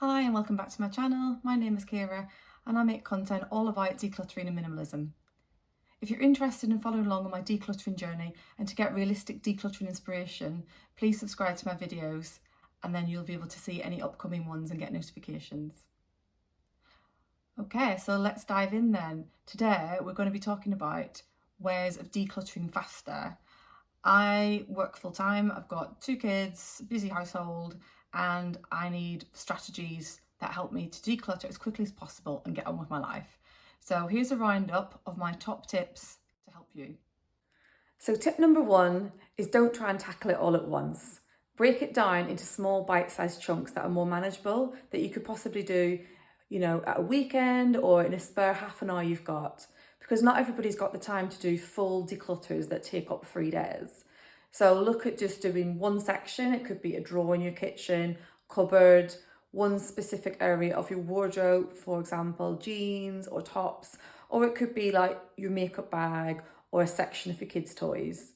Hi and welcome back to my channel. My name is Kira and I make content all about decluttering and minimalism. If you're interested in following along on my decluttering journey and to get realistic decluttering inspiration, please subscribe to my videos and then you'll be able to see any upcoming ones and get notifications. Okay, so let's dive in then. Today we're going to be talking about ways of decluttering faster. I work full time, I've got 2 kids, busy household, and I need strategies that help me to declutter as quickly as possible and get on with my life. So here's a roundup of my top tips to help you. So tip number 1 is don't try and tackle it all at once. Break it down into small bite-sized chunks that are more manageable, that you could possibly do, at a weekend or in a spare half an hour you've got. Because not everybody's got the time to do full declutters that take up 3 days. So look at just doing one section. It could be a drawer in your kitchen, cupboard, one specific area of your wardrobe, for example, jeans or tops, or it could be like your makeup bag or a section of your kids' toys.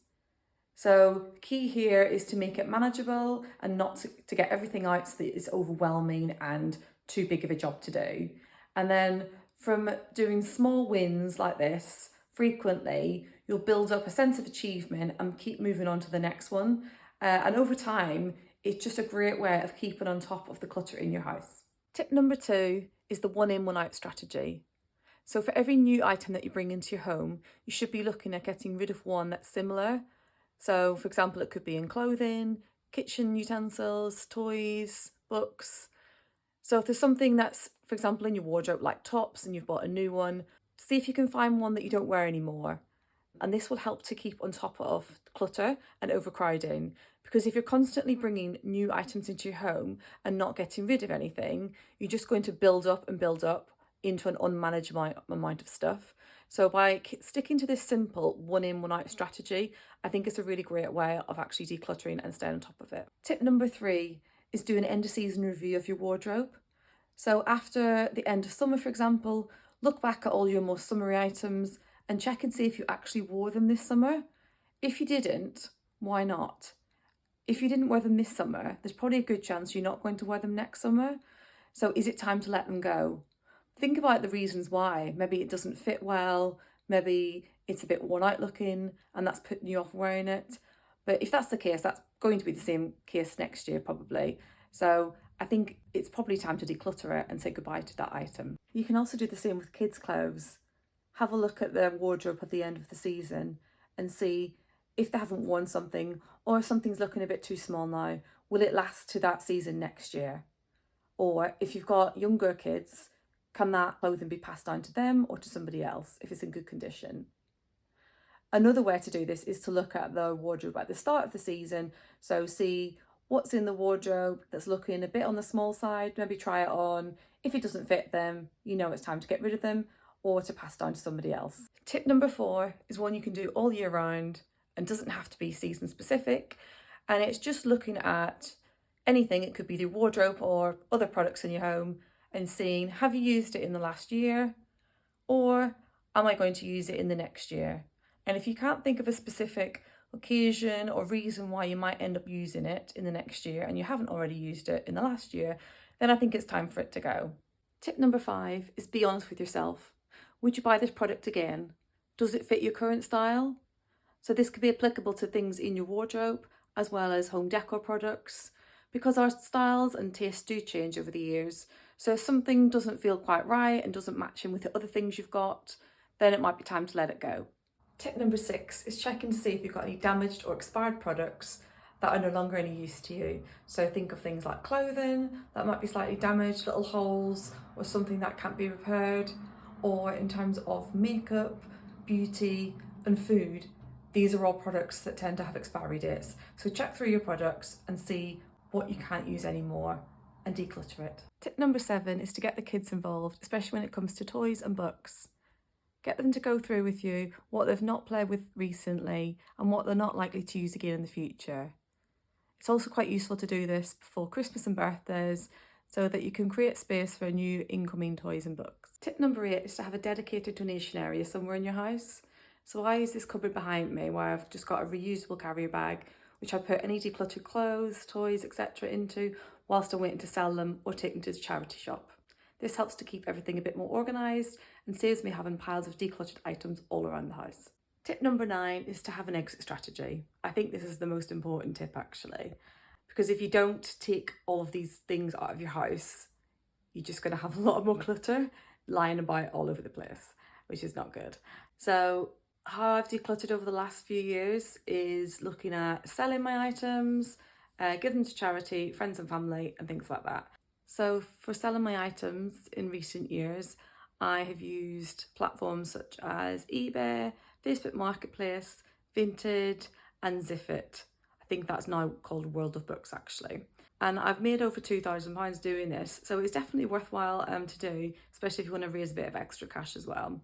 So the key here is to make it manageable and not to get everything out so that it's overwhelming and too big of a job to do. And then from doing small wins like this frequently, you'll build up a sense of achievement and keep moving on to the next one. And over time, it's just a great way of keeping on top of the clutter in your house. Tip number 2 is the one in, one out strategy. So for every new item that you bring into your home, you should be looking at getting rid of one that's similar. So for example, it could be in clothing, kitchen utensils, toys, books. So if there's something that's, for example, in your wardrobe, like tops, and you've bought a new one, see if you can find one that you don't wear anymore. And this will help to keep on top of clutter and overcrowding. Because if you're constantly bringing new items into your home and not getting rid of anything, you're just going to build up and build up into an unmanageable amount of stuff. So by sticking to this simple one in, one out strategy, I think it's a really great way of actually decluttering and staying on top of it. Tip number 3 is do an end of season review of your wardrobe. So after the end of summer, for example, look back at all your most summery items and check and see if you actually wore them this summer. If you didn't, why not? If you didn't wear them this summer, there's probably a good chance you're not going to wear them next summer. So is it time to let them go? Think about the reasons why. Maybe it doesn't fit well, maybe it's a bit worn out looking and that's putting you off wearing it. But if that's the case, that's going to be the same case next year probably. So I think it's probably time to declutter it and say goodbye to that item. You can also do the same with kids' clothes. Have a look at their wardrobe at the end of the season and see if they haven't worn something or if something's looking a bit too small now, will it last to that season next year? Or if you've got younger kids, can that clothing be passed down to them or to somebody else if it's in good condition? Another way to do this is to look at the wardrobe at the start of the season. So see what's in the wardrobe that's looking a bit on the small side, maybe try it on. If it doesn't fit them, you know it's time to get rid of them or to pass down to somebody else. Tip number 4 is one you can do all year round and doesn't have to be season specific. And it's just looking at anything. It could be the wardrobe or other products in your home and seeing, have you used it in the last year? Or am I going to use it in the next year? And if you can't think of a specific occasion or reason why you might end up using it in the next year and you haven't already used it in the last year, then I think it's time for it to go. Tip number 5 is be honest with yourself. Would you buy this product again? Does it fit your current style? So this could be applicable to things in your wardrobe as well as home decor products, because our styles and tastes do change over the years. So if something doesn't feel quite right and doesn't match in with the other things you've got, then it might be time to let it go. Tip number 6 is checking to see if you've got any damaged or expired products that are no longer any use to you. So think of things like clothing that might be slightly damaged, little holes, or something that can't be repaired, or in terms of makeup, beauty, and food. These are all products that tend to have expiry dates. So check through your products and see what you can't use anymore and declutter it. Tip number 7 is to get the kids involved, especially when it comes to toys and books. Get them to go through with you what they've not played with recently and what they're not likely to use again in the future. It's also quite useful to do this before Christmas and birthdays so that you can create space for new incoming toys and books. Tip number 8 is to have a dedicated donation area somewhere in your house. So I use this cupboard behind me where I've just got a reusable carrier bag which I put any decluttered clothes, toys, etc. into whilst I'm waiting to sell them or take them to the charity shop. This helps to keep everything a bit more organised and saves me having piles of decluttered items all around the house. Tip number 9 is to have an exit strategy. I think this is the most important tip actually, because if you don't take all of these things out of your house, you're just going to have a lot more clutter lying about all over the place, which is not good. So how I've decluttered over the last few years is looking at selling my items, giving them to charity, friends and family, and things like that. So for selling my items in recent years, I have used platforms such as eBay, Facebook Marketplace, Vinted, and Zifit. I think that's now called World of Books actually. And I've made over £2,000 doing this, so it's definitely worthwhile to do, especially if you want to raise a bit of extra cash as well.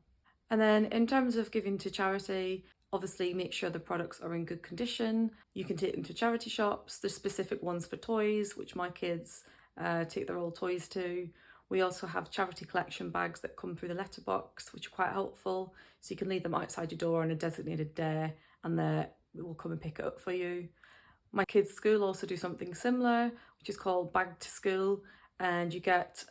And then in terms of giving to charity, obviously make sure the products are in good condition. You can take them to charity shops. There's specific ones for toys, which my kids take their old toys to. We also have charity collection bags that come through the letterbox, which are quite helpful. So you can leave them outside your door on a designated day and they will come and pick it up for you. My kids' school also do something similar, which is called Bag to School, and you get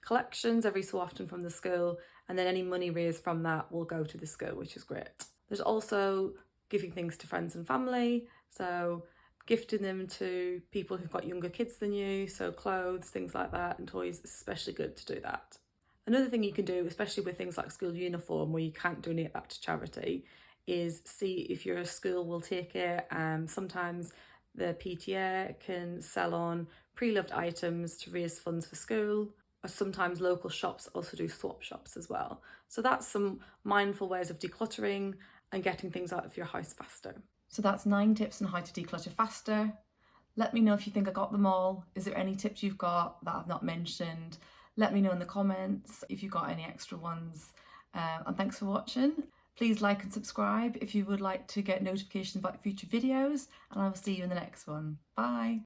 collections every so often from the school, and then any money raised from that will go to the school, which is great. There's also giving things to friends and family, so gifting them to people who've got younger kids than you, so clothes, things like that, and toys, it's especially good to do that. Another thing you can do, especially with things like school uniform where you can't donate that to charity, is see if your school will take it. Sometimes the PTA can sell on pre-loved items to raise funds for school, or sometimes local shops also do swap shops as well. So that's some mindful ways of decluttering and getting things out of your house faster. So that's 9 tips on how to declutter faster. Let me know if you think I got them all. Is there any tips you've got that I've not mentioned? Let me know in the comments if you've got any extra ones. And thanks for watching. Please like and subscribe if you would like to get notifications about future videos, and I will see you in the next one. Bye.